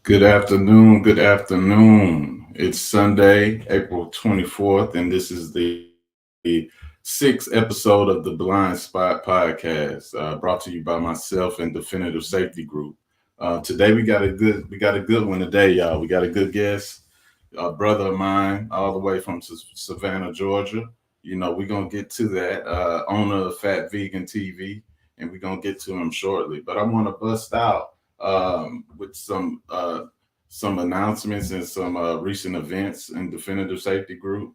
Good afternoon. Good afternoon. It's Sunday, April 24th, and this is the sixth episode of the Blind Spot podcast, brought to you by myself and Definitive Safety Group. Today we got a good one today, y'all. We got a good guest, a brother of mine, all the way from Savannah, Georgia. We're gonna get to that. Owner of Phat Vegan TV, and we're gonna get to him shortly. But I want to bust out with some announcements and some recent events in Definitive Safety Group.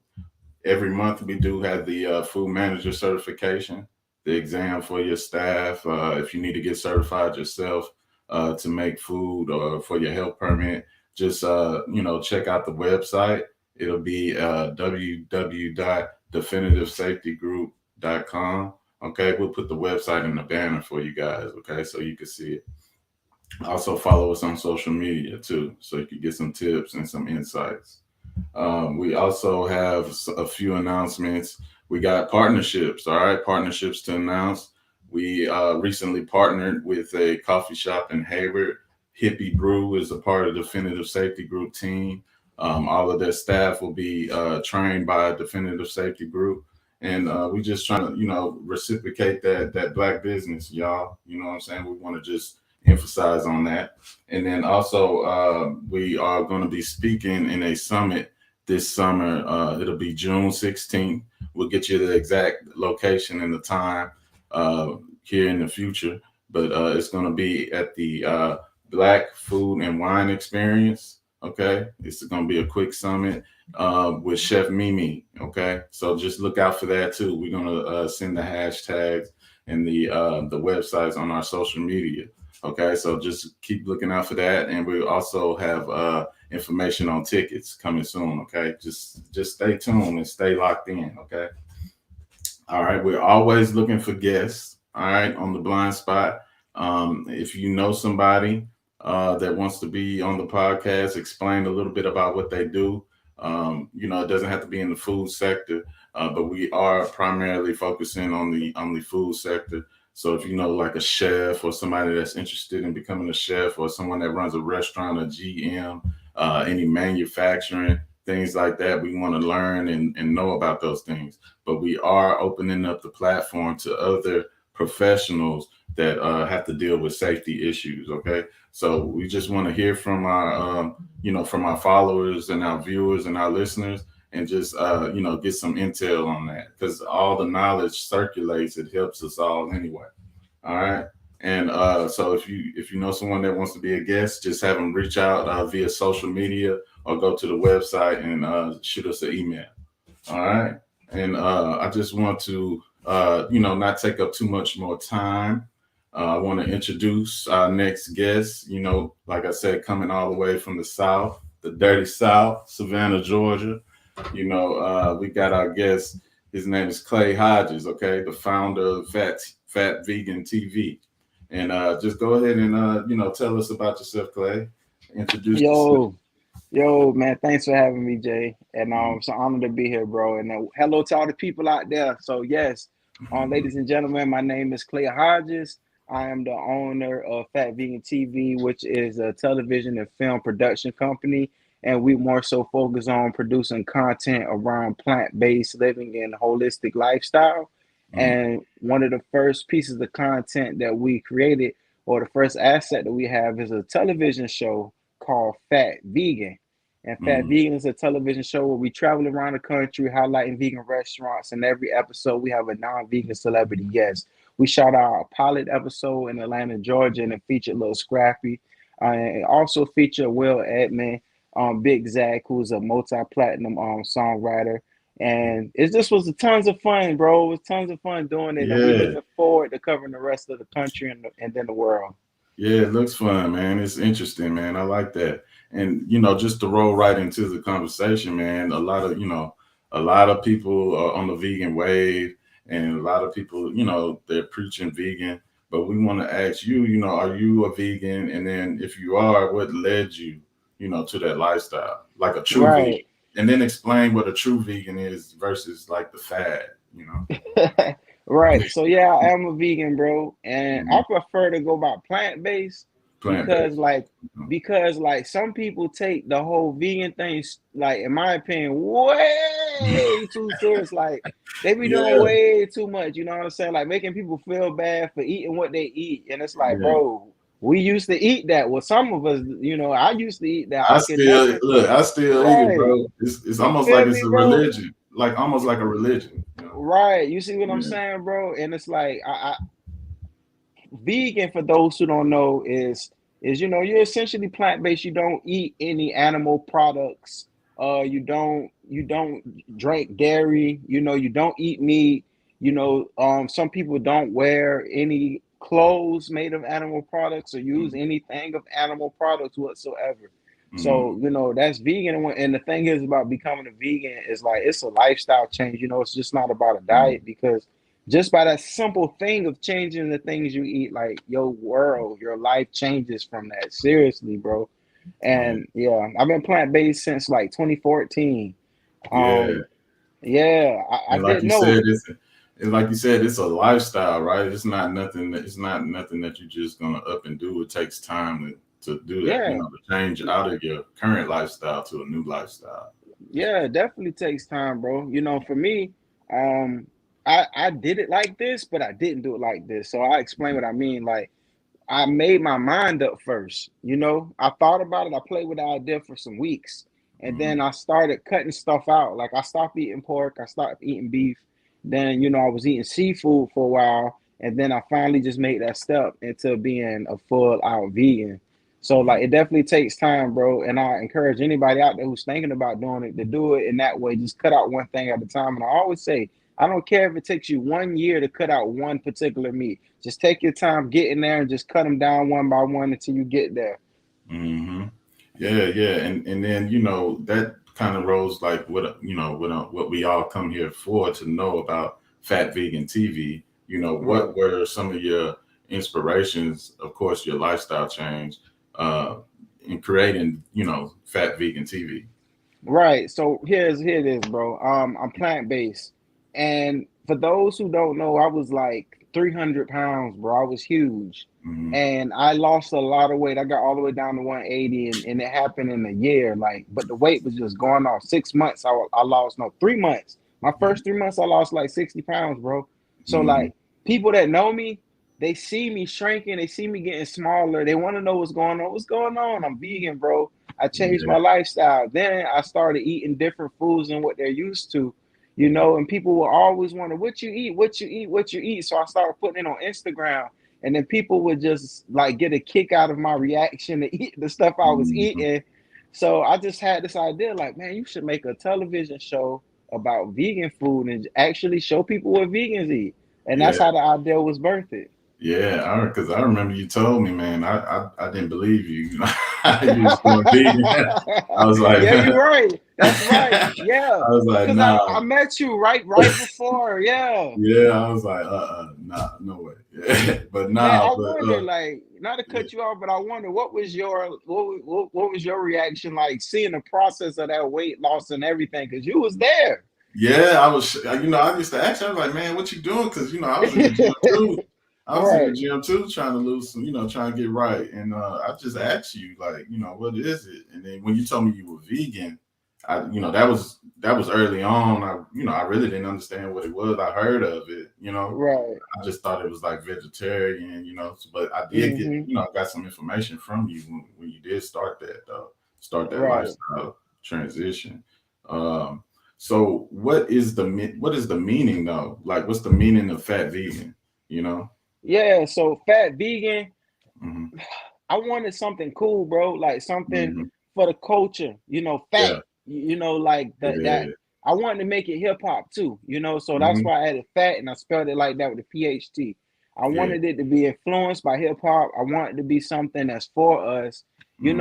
Every month we do have the food manager certification, the exam for your staff. If you need to get certified yourself to make food or for your health permit, just check out the website. It'll be www.definitivesafetygroup.com. Okay, we'll put the website in the banner for you guys. Okay, so you can see it. Also follow us on social media too, so you can get some tips and some insights. We also have a few announcements. We got partnerships. All right, partnerships to announce. We recently partnered with a coffee shop in Hayward. Hippie Brew is a part of the Definitive Safety Group team. All of their staff will be trained by a Definitive Safety Group. And we just trying to, reciprocate that black business, y'all. You know what I'm saying? We want to just emphasize on that. And then also, we are going to be speaking in a summit this summer. It'll be June 16th. We'll get you the exact location and the time here in the future. But it's going to be at the Black Food and Wine Experience. Okay. It's going to be a quick summit with Chef Mimi. Okay. So just look out for that too. We're going to send the hashtags and the websites on our social media. Okay, so just keep looking out for that, and we also have information on tickets coming soon. Okay, just stay tuned and stay locked in. Okay, all right. We're always looking for guests. All right, on the blind spot. If you know somebody that wants to be on the podcast, explain a little bit about what they do. It doesn't have to be in the food sector, but we are primarily focusing on the food sector. So if you know like a chef or somebody that's interested in becoming a chef or someone that runs a restaurant, a GM, any manufacturing, things like that, we want to learn and know about those things. But we are opening up the platform to other professionals that have to deal with safety issues. Okay. So we just want to hear from from our followers and our viewers and our listeners, and just get some intel on that, because all the knowledge circulates. It helps us all anyway. All right. And so if you know someone that wants to be a guest, just have them reach out via social media or go to the website and shoot us an email. All right. And I just want to not take up too much more time. I want to introduce our next guest. Like I said, coming all the way from the South, the dirty South, Savannah, Georgia. We got our guest. His name is Clay Hodges. Okay, the founder of Phat Vegan TV. And just go ahead and tell us about yourself, Clay. Introduce yourself. Yo, man, thanks for having me, Jay. And it's an honor to be here, bro. And hello to all the people out there. So yes, ladies and gentlemen, my name is Clay Hodges. I am the owner of Phat Vegan TV, which is a television and film production company. And we more so focus on producing content around plant-based living and holistic lifestyle. Mhm. And one of the first pieces of content that we created, or the first asset that we have, is a television show called Phat Vegan. And Phat Mhm. Vegan is a television show where we travel around the country highlighting vegan restaurants. And every episode, we have a non-vegan celebrity guest. We shot our pilot episode in Atlanta, Georgia, and it featured Lil Scrappy. And also featured Will Edmond, Big Zach, who's a multi-platinum songwriter. And it just was tons of fun, bro. It was tons of fun doing it. And we Yeah. looking forward to covering the rest of the country and then the world. Yeah, it looks fun, man. It's interesting, man. I like that. And just to roll right into the conversation, man, a lot of people are on the vegan wave, and a lot of people, they're preaching vegan. But we want to ask you, are you a vegan? And then if you are, what led you, to that lifestyle, like a true vegan? Right. And then explain what a true vegan is versus like the fad. Right. So yeah, I am a vegan, bro. And I Mhm. prefer to go by plant-based. because Plant-based. like some people take the whole vegan thing, like in my opinion, way too serious. Like they be doing Yeah, way too much, you know what I'm saying? Like making people feel bad for eating what they eat. And it's like, yeah. bro, we used to eat that. Well, some of us, I used to eat that. I I can still never. look. I still eat it, Right. bro. It's You almost like feel it's me, a bro? religion, like almost like a religion. You know? Right. You see what I'm Yeah. saying, bro? And it's like vegan, for those who don't know, is you're essentially plant-based. You don't eat any animal products. You don't drink dairy. You don't eat meat. Some people don't wear any clothes made of animal products or use Mm-hmm. anything of animal products whatsoever. Mm-hmm. So that's vegan. And the thing is about becoming a vegan is like it's a lifestyle change. It's just not about a diet, because just by that simple thing of changing the things you eat, like your life changes from that. Seriously, bro. Yeah. And yeah, I've been plant-based since like 2014. Yeah. Yeah, I And like didn't you said, know. it's like you said, it's a lifestyle, right? It's not nothing that you're just gonna up and do. It takes time to do that, Yeah, to change out of your current lifestyle to a new lifestyle. yeah, it definitely takes time, bro. For me, um, I did it like this, but I didn't do it like this. So I explain what I mean. Like, I made my mind up first. I thought about it. I played with the idea for some weeks. And Mm-hmm. then I started cutting stuff out. Like I stopped eating pork. I stopped eating beef. Then, I was eating seafood for a while. And then I finally just made that step into being a full out vegan. So Mm-hmm. like it definitely takes time, bro. And I encourage anybody out there who's thinking about doing it to do it in that way. Just cut out one thing at a time. And I always say, I don't care if it takes you 1 year to cut out one particular meat. Just take your time, get in there, and just cut them down one by one until you get there. Mm-hmm. Yeah, yeah, and then that kind of rolls like what we all come here for to know about Fat Vegan TV. What Right. were some of your inspirations? Of course, your lifestyle change uh, in creating Fat Vegan TV. Right. So here it is, bro. I'm plant based, and for those who don't know, I was like 300 pounds, bro. I was huge, Mm-hmm. and I lost a lot of weight. I got all the way down to 180, and it happened in a year. Like, but the weight was just going off. 6 months, I lost, no, 3 months. My first 3 months, I lost like 60 pounds, bro. So Mm-hmm. like people that know me, they see me shrinking, they see me getting smaller. They want to know what's going on. What's going on? I'm vegan, bro. I changed Yeah, my lifestyle. Then I started eating different foods than what they're used to, and people will always wonder what you eat, what you eat, what you eat. So I started putting it on Instagram, and then people would just like get a kick out of my reaction to eat the stuff I was mm-hmm. eating. So I just had this idea, like, man, you should make a television show about vegan food and actually show people what vegans eat. And that's Yeah. how the idea was birthed. Yeah, because I remember you told me, man. I didn't believe you. You was going vegan. I was like, Yeah, you're I right. That's right. Yeah, was like, because nah. I met you right before. Yeah, Yeah, I was like, nah, no way. Yeah. But man. nah, I but wonder, like, not to yeah, cut you off, but I wonder what was your reaction like seeing the process of that weight loss and everything? Because you was there. yeah, I was, I used to ask you, I was like, man, what you doing? Because I was in the gym too. I was in the Right. gym too, trying to lose some, trying to get right. And I just asked you, like, what is it? And then when you told me you were vegan, that was early on. I really didn't understand what it was. I heard of it, Right. I just thought it was like vegetarian, but I did get, Mm-hmm. I got some information from you when you did start that, though, start that Right. lifestyle transition. Um, so what is the meaning though? Like, what's the meaning of fat vegan? You know? Yeah. So fat vegan. Hmm. I wanted something cool, bro. Like something Hmm. for the culture, fat, Yeah, like that. yeah. I wanted to make it hip hop too, so that's Hmm. why I added fat and I spelled it like that with a PHT. I Yeah. wanted it to be influenced by hip hop. I wanted it to be something that's for us, Hmm.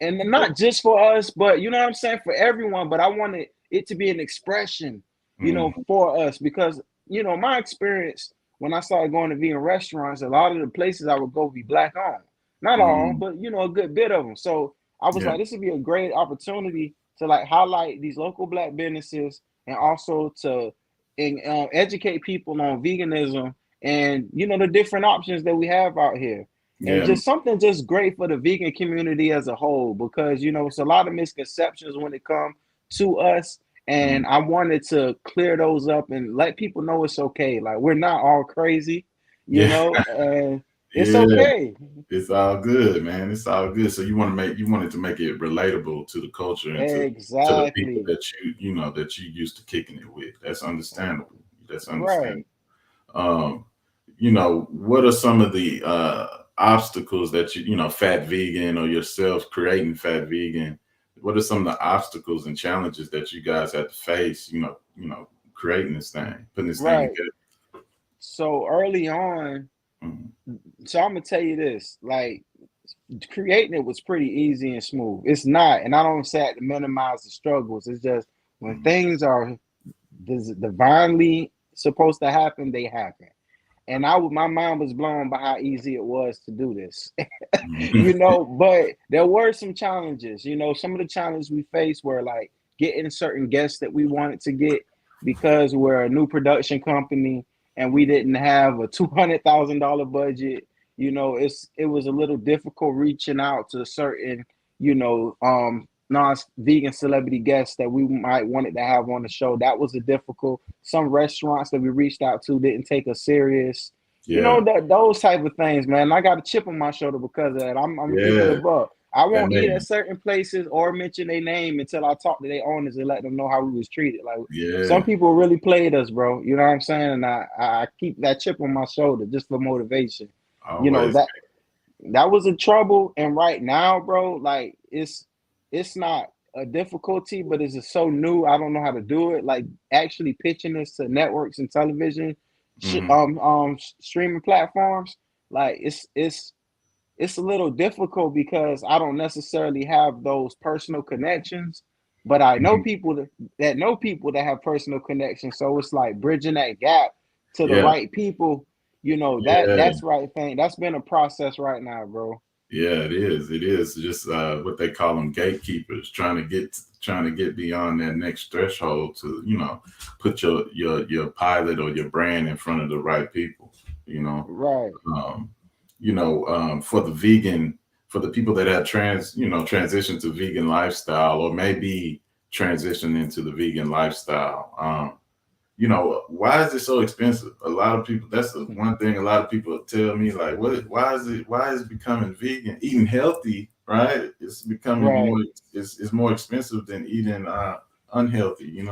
and not just for us, but you know what I'm saying, for everyone. But I wanted it to be an expression, Hmm. for us because my experience when I started going to vegan restaurants, a lot of the places I would go be black owned. Not all, Hmm. but a good bit of them. So I was Yeah. like, this would be a great opportunity to like highlight these local black businesses and also to educate people on veganism and the different options that we have out here. and Yeah. just something just great for the vegan community as a whole, because it's a lot of misconceptions when it comes to us, and Mhm. I wanted to clear those up and let people know it's okay. Like, we're not all crazy, Yeah. and it's Yeah. okay. It's all good, man. It's all good. So you wanted to make it relatable to the culture and to the people Exactly. that that you used to kicking it with. That's understandable. That's understandable. Right. Um, what are some of the obstacles that Fat Vegan or yourself creating Fat Vegan? What are some of the obstacles and challenges that you guys had to face? Creating this thing, putting this thing Right. together. So early on, Mhm. so I'm gonna tell you this, like, creating it was pretty easy and smooth. It's not, and I don't say it to minimize the struggles. It's just when Mhm. things are divinely supposed to happen, they happen. And my mind was blown by how easy it was to do this. But there were some challenges. Some of the challenges we faced were like getting certain guests that we wanted to get, because we're a new production company and we didn't have a $200,000 budget. It was a little difficult reaching out to certain, non-vegan celebrity guests that we might wanted to have on the show. That was a difficult. Some restaurants that we reached out to didn't take us serious. Yeah, Those type of things, man. I got a chip on my shoulder because of that. I'm gonna keep it yeah, above. I that won't eat made at certain places or mention their name until I talk to their owners and let them know how we was treated. Like, some yeah, people really played us, bro. You know what I'm saying? And I keep that chip on my shoulder just for motivation. You know always. that that was a trouble, and right now, bro, like, it's not a difficulty, but it's just so new. I don't know how to do it. Like, actually pitching this to networks and television, Mhm. streaming platforms. Like, it's a little difficult because I don't necessarily have those personal connections, but I know Mhm. people that know people that have personal connections. So it's like bridging that gap to the Yeah, right people. yeah, That's right thing. That's been a process right now, bro. yeah. It is. It is just what they call them gatekeepers, trying to get beyond that next threshold to put your pilot or your brand in front of the right people. You know, Right, um, for the vegan, for the people that have transitioned to vegan lifestyle or maybe transition into the vegan lifestyle. Why is it so expensive? A lot of people, that's the one thing a lot of people tell me, like, why is becoming vegan, eating healthy, right? It's becoming right, it's more expensive than eating unhealthy,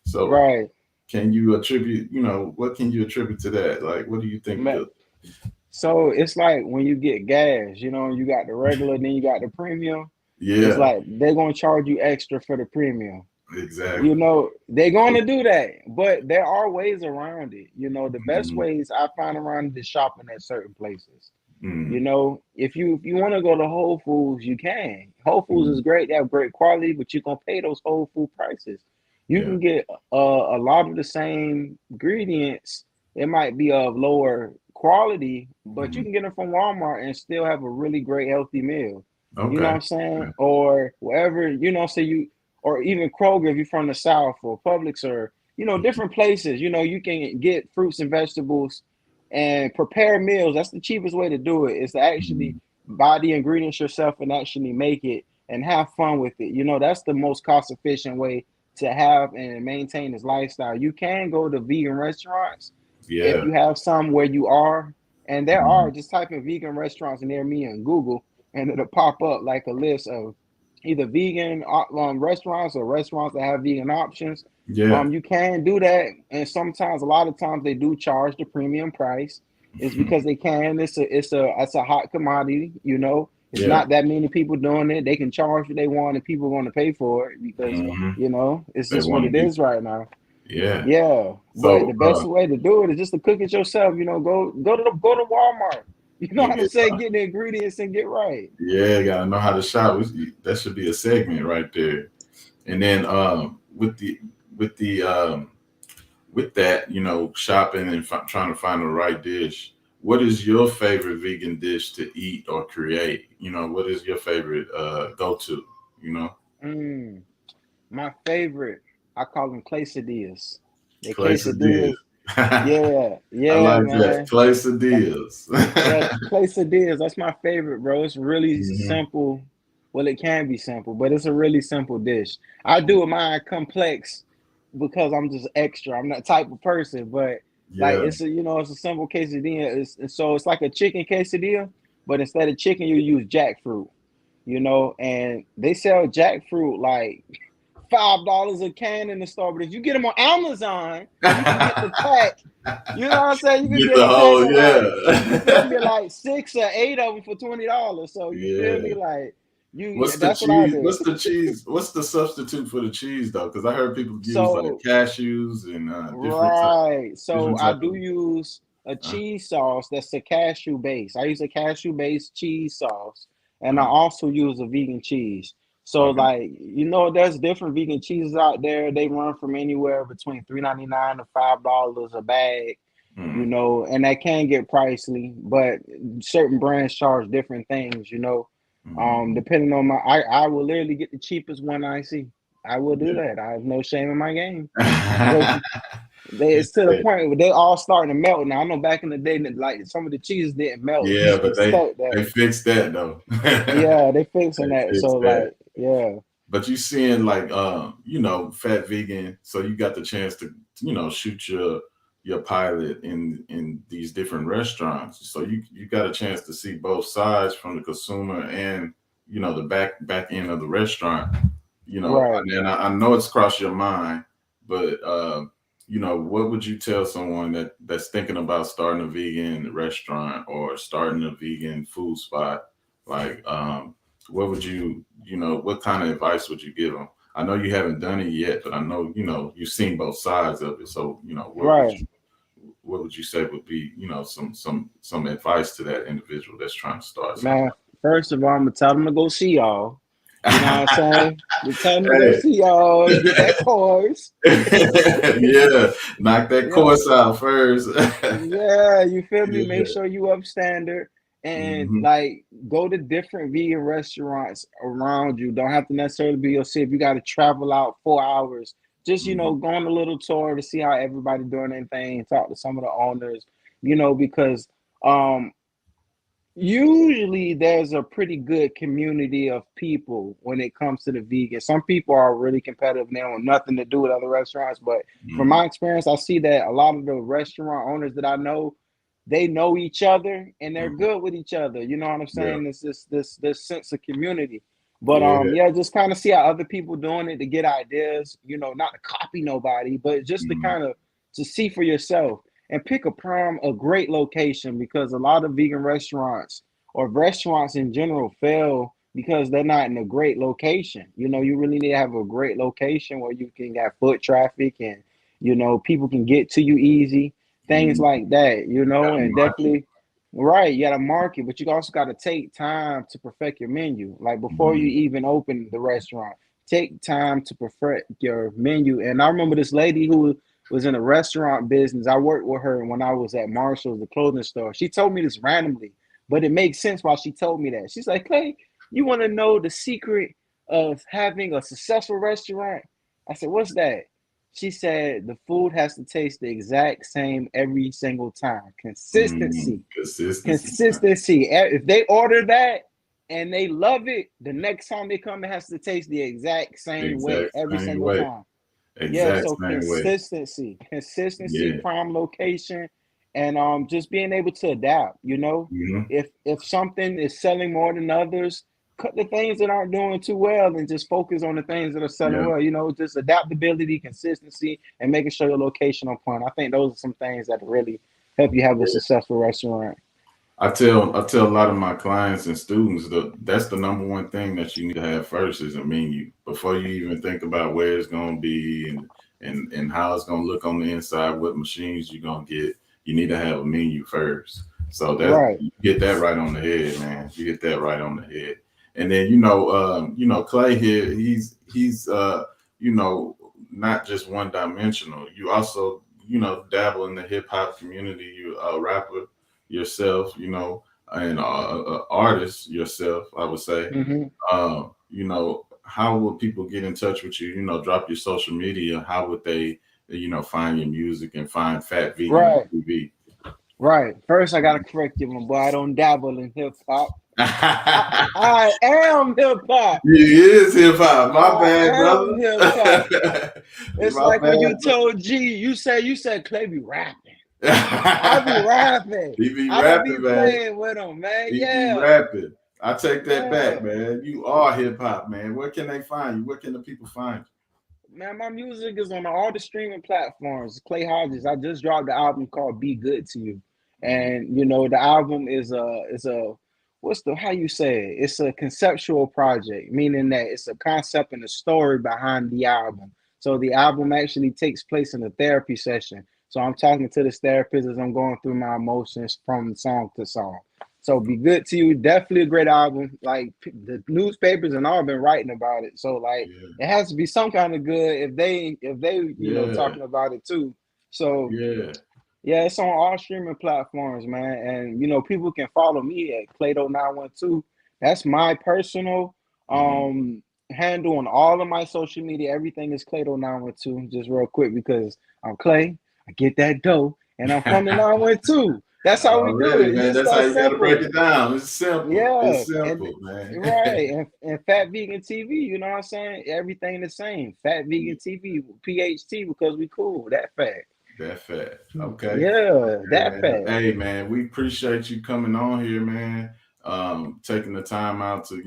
So right. can you attribute, what can you attribute to that? Like, what do you think Ma- So it's like when you get gas, you got the regular, then you got the premium. It's yeah, like they're gonna charge you extra for the premium. exactly. They're going to do that, but there are ways around it. The best Mhm. ways I find around it is shopping at certain places. Mhm. If you want to go to Whole Foods, you can. Whole Foods is Mhm. great; they have great quality, but you're gonna pay those Whole Food prices. You Yeah. can get a lot of the same ingredients. It might be of lower quality, but you Mhm. can get them from Walmart and still have a really great healthy meal. You know what Okay. I'm saying? Yeah. Or wherever, say you, or even Kroger if you're from the South, or Publix, or different places. You can get fruits and vegetables and prepare meals. That's the cheapest way to do it, is to actually Mhm. buy the ingredients yourself and actually make it and have fun with it. That's the most cost efficient way to have and maintain this lifestyle. You can go to vegan restaurants if Yeah. you have some where you are, and there are, Mhm. just type in vegan restaurants near me in Google, and it'll pop up like a list of either vegan restaurants or restaurants that have vegan options. Yeah. You can do that, and sometimes, a lot of times, they do charge the premium price. It's because they can. It's a hot commodity. It's Yeah. not that many people doing it. They can charge what they want, and people are going to pay for it because Mhm. it's They just what want to it do. is right now. Yeah. Yeah, but So, the best way to do it is just to cook it yourself. Go to Walmart. You know and how to get, say, get the ingredients and get right. yeah, you gotta know how to shop. That should be a segment right there. And then with the with that, shopping and trying to find the right dish. What is your favorite vegan dish to eat or create? What is your favorite go to? You know, Mm, my favorite, I call them quesadillas. They're quesadillas. quesadillas. Yeah, I yeah, like that. man. Quesadillas. Yeah, quesadillas. That's my favorite, bro. It's really Hmm. simple. Well, it can be simple, but it's a really simple dish. I do mine complex because I'm just extra. I'm that type of person, but like Yeah. it's a it's a simple quesadilla. So it's like a chicken quesadilla, but instead of chicken, you use jackfruit. And they sell jackfruit like $5 a can in the store. But if you get them on Amazon, you can get the pack. You know what I'm saying? You can Get get the a pack whole, of like, you yeah. feel me, like 6 or 8 of them for $20. So you feel Yeah. me, like you. What's the That's what I cheese? do. What's the cheese? What's the substitute for the cheese though? Because I heard people use like So cashews and right. So different I type do use a of. cheese sauce that's a cashew base. I use a cashew based cheese sauce, and I Uh, also use a vegan cheese. So okay. like there's different vegan cheeses out there. They run from anywhere between $3.99 to $5 a bag. Mm, And that can get pricey, but certain brands charge different things. mm, Depending on I will literally get the cheapest one I see. I will do yeah. that. I have no shame in my game. But You it's to the said, point where they all starting to melt now. I know back in the day that like some of the cheeses didn't melt; it yeah, used to be but they stuck there. they fixed that though. Yeah, they fixing They that. So fixed that. like, yeah, But you seeing like fat vegan, so you got the chance to shoot your pilot in these different restaurants. So you got a chance to see both sides from the consumer and the back end of the restaurant. right. And then I know it's crossed your mind, but what would you tell someone that's thinking about starting a vegan restaurant or starting a vegan food spot? Like, what would what kind of advice would you give them? I know you haven't done it yet, but I know you've seen both sides of it. So Right. what would you say would be some advice to that individual that's trying to start something? Man, first of all, I'm gonna tell them to go see y'all. You know what I'm saying? You tell them to go Hey. see y'all, get that course. Yeah, knock that Yeah, course out first. yeah, you feel me? Make Yeah. sure you up standard and Hmm. like go to different vegan restaurants around you. Don't have to necessarily be your city. If you got to travel out 4 hours, just Hmm. go on a little tour to see how everybody doing their thing, talk to some of the owners, because um usually there's a pretty good community of people when it comes to the vegan. Some people are really competitive and they want nothing to do with other restaurants. But from Hmm. my experience, I see that a lot of the restaurant owners that I know, they know each other and they're Hmm. good with each other. You know what I'm Yeah. saying? It's this sense of community. But Yeah. yeah, just kind of see how other people doing it to get ideas, not to copy nobody, but just to Hmm. kind of to see for yourself and pick a great location because a lot of vegan restaurants or restaurants in general fail because they're not in a great location. You really need to have a great location where you can get foot traffic and people can get to you easy, things Hmm. like that. Got a And market. definitely right, you got to market, but you also got to take time to perfect your menu. Like before you Hmm. even open the restaurant, take time to perfect your menu. And I remember this lady who was in a restaurant business. I worked with her when I was at Marshall's, the clothing store. She told me this randomly, but it makes sense why she told me that. She's like, "Clay, you want to know the secret of having a successful restaurant?" I said, "What's that?" She said, "The food has to taste the exact same every single time. Hmm. Consistency. Consistency. Consistency. If they order that and they love it, the next time they come, it has to taste the exact same way Exact every same single way. time." Yeah, Exact so same way. consistency, Yeah. prime location, and just being able to adapt. Hmm. If something is selling more than others, cut the things that aren't doing too well and just focus on the things that are selling Yeah. well. Just adaptability, consistency, and making sure your location on point. I think those are some things that really help you have a Yeah. successful restaurant. I tell a lot of my clients and students that's the number one thing that you need to have first is a menu before you even think about where it's going to be and how it's going to look on the inside, what machines you're going to get. You need to have a menu first. So that Right. you get that right on the head, man. You get that right on the head. And then Clay here, he's you know not just one dimensional. You also dabble in the hip hop community. You a rapper yourself, and artist yourself, I would say. Hmm. How would people get in touch with you? Drop your social media. How would they find your music and find Phat Vegan on Right, TV. right. First, I gotta correct you, my boy. I don't dabble in hip hop. I am hip hop. You is hip hop. My I bad, am hip hop. brother. It's My like when you bad. told G, you said Clay be rapping. I be rapping. He be I don't be rapping, man. playing with him, man. He be Yeah, rapping. I take that yeah. back, man. You are hip hop, man. Where can they find you? Where can the people find Man, my music is on all the streaming platforms. Clay Hodges. I just dropped the album called "Be Good to You," you? Mhm. and the album is a what's the how you say it? It's a conceptual project, meaning that it's a concept and a story behind the album. So the album actually takes place in a therapy session. So I'm talking to this therapist as I'm going through my emotions from song to song. So "Be Good to You," definitely a great album. Like the newspapers and all been writing about it. So like Yeah, it has to be some kind of good if they yeah, talking about it too. So yeah. yeah, it's on all streaming platforms, man. And people can follow me at Clado912. That's my personal Mhm. handle on all of my social media. Everything is Clado912. Just real quick because I'm Clay. I get that dough, and I'm from the 912. That's how we do Already, it. man. Just That's how that you got to break simple. it down. It's simple. Yeah, It's and simple, man. right, and Fat Vegan TV, you know what I'm saying? Everything the same. Fat Vegan TV, PHT because we cool. That fact. That fat. Okay. Yeah, Okay, that man. fact. Hey, man, we appreciate you coming on here, man. Taking the time out to,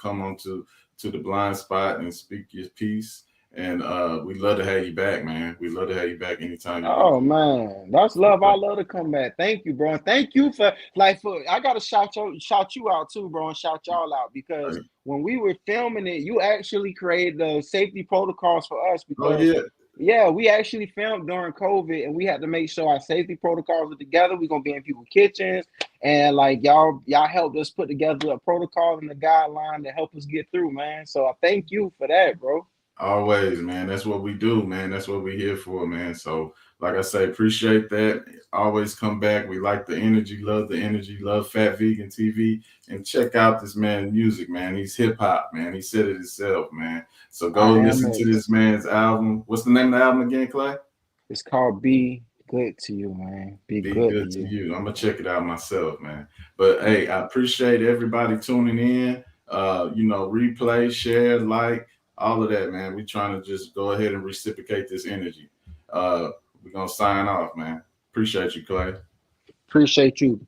come on to the blind spot and speak your piece. And we love to have you back, man. We love to have you back anytime you want Oh man, that's love. I love to come back. Thank you, bro. And thank you for I gotta shout you out too, bro, and shout y'all out because to. when we were filming it, you actually created the safety protocols for us Oh, because yeah. yeah, we actually filmed during COVID and we had to make sure our safety protocols were together. We're gonna be in people's kitchens and like y'all helped us put together a protocol and a guideline to help us get through, man. So I thank you for that, bro. Always, man. That's what we do, man. That's what we're here for, man. So, like I say, appreciate that. Always come back. We like the energy, love Phat Vegan TV, and check out this man's music, man. He's hip hop, man. He said it himself, man. So go I am listen to it. this man's album. What's the name of the album again, Clay? It's called Be Good to You, man. Be Be good to good to you. you. I'm gonna check it out myself, man. But hey, I appreciate everybody tuning in. Replay, share, like, all of that, man. We trying to just go ahead and reciprocate this energy. We're gonna sign off, man. Appreciate you, Clay. Appreciate you.